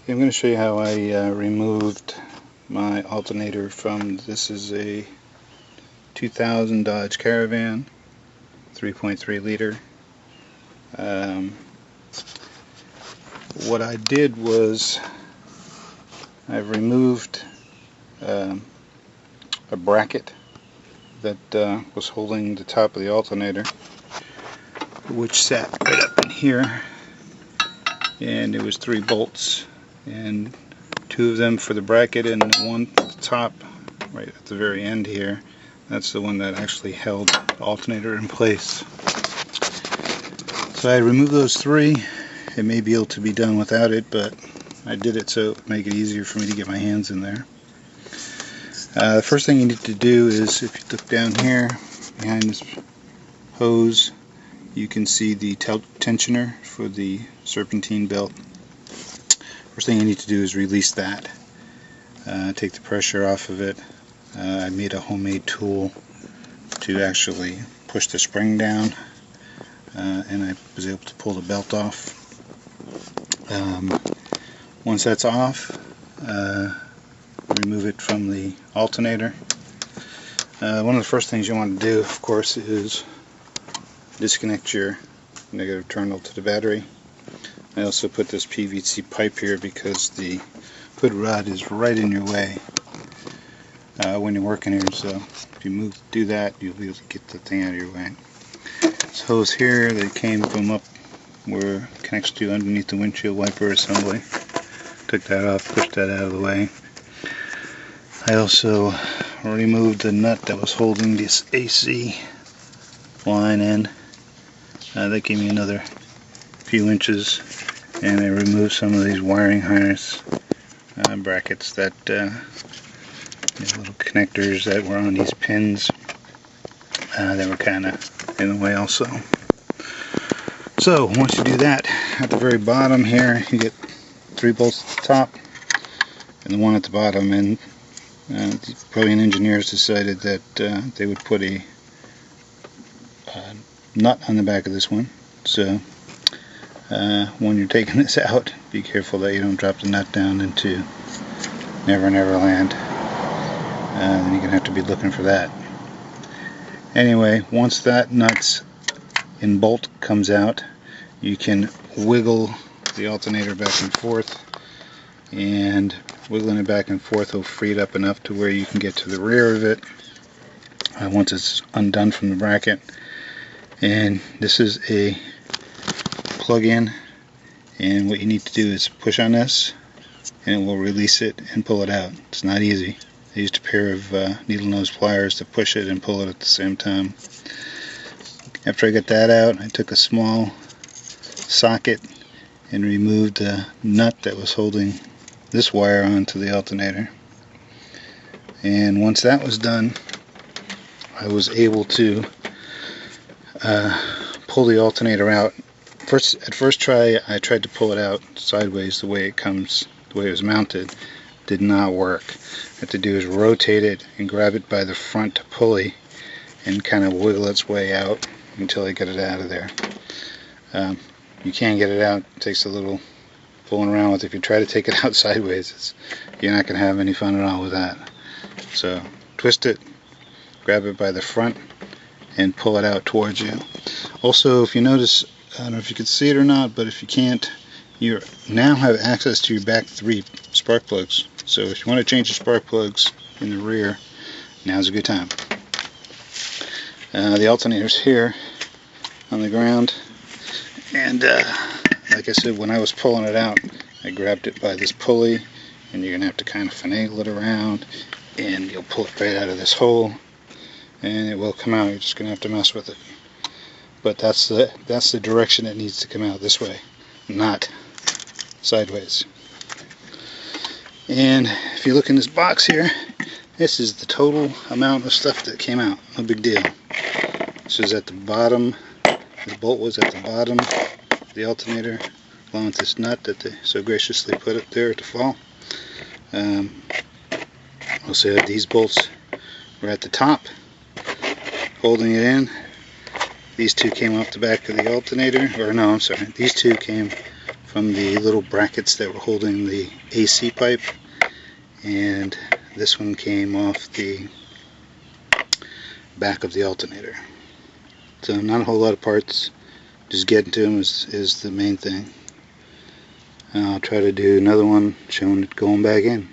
I'm going to show you how I removed my alternator from, this is a 2000 Dodge Caravan, 3.3 liter. What I did was I removed a bracket that was holding the top of the alternator, which sat right up in here, and it was 3 bolts, and 2 of them for the bracket and one at the top right at the very end here. That's the one that actually held the alternator in place. So I removed those 3. It may be able to be done without it, but I did it so it would make it easier for me to get my hands in there. The first thing you need to do is, if you look down here behind this hose, you can see the tensioner for the serpentine belt. First thing you need to do is release that. Take the pressure off of it. I made a homemade tool to actually push the spring down, and I was able to pull the belt off. Once that's off, remove it from the alternator. One of the first things you want to do, of course, is disconnect your negative terminal to the battery. I also put this PVC pipe here because the hood rod is right in your way when you're working here, so if you do that, you'll be able to get the thing out of your way. This hose here that came from up where it connects to underneath the windshield wiper assembly. Took that off, pushed that out of the way. I also removed the nut that was holding this AC line in. That gave me another few inches, and I removed some of these wiring harness brackets that little connectors that were on these pins that were kind of in the way also. So once you do that, at the very bottom here you get 3 bolts at the top and the one at the bottom, and the brilliant engineers decided that they would put a nut on the back of this one. So when you're taking this out, be careful that you don't drop the nut down into Never Never Land. Then you're going to have to be looking for that. Anyway, once that nut's in bolt comes out, you can wiggle the alternator back and forth, and wiggling it back and forth will free it up enough to where you can get to the rear of it once it's undone from the bracket. And this is a plug-in, and what you need to do is push on this and it will release it and pull it out. It's not easy. I used a pair of needle nose pliers to push it and pull it at the same time. After I got that out, I took a small socket and removed the nut that was holding this wire onto the alternator. And once that was done, I was able to pull the alternator out. At first try, I tried to pull it out sideways the way it was mounted. Did not work. What I had to do is rotate it and grab it by the front pulley and kind of wiggle its way out until I get it out of there. You can get it out. It takes a little fooling around with. If you try to take it out sideways, you're not going to have any fun at all with that. So twist it, grab it by the front, and pull it out towards you. Also, if you notice, I don't know if you can see it or not, but if you can't, you now have access to your back 3 spark plugs. So if you want to change the spark plugs in the rear, now's a good time. The alternator's here on the ground, and like I said, when I was pulling it out, I grabbed it by this pulley, and you're going to have to kind of finagle it around, and you'll pull it right out of this hole, and it will come out. You're just going to have to mess with it. But that's the direction it needs to come out, this way, not sideways. And if you look in this box here, this is the total amount of stuff that came out. No big deal. This is at the bottom. The bolt was at the bottom of the alternator, along with this nut that they so graciously put up there to fall. Also had these bolts were at the top, holding it in. These 2 came off the back of the alternator, or no, I'm sorry, these 2 came from the little brackets that were holding the AC pipe, and this one came off the back of the alternator. So not a whole lot of parts, just getting to them is the main thing. I'll try to do another one showing it going back in.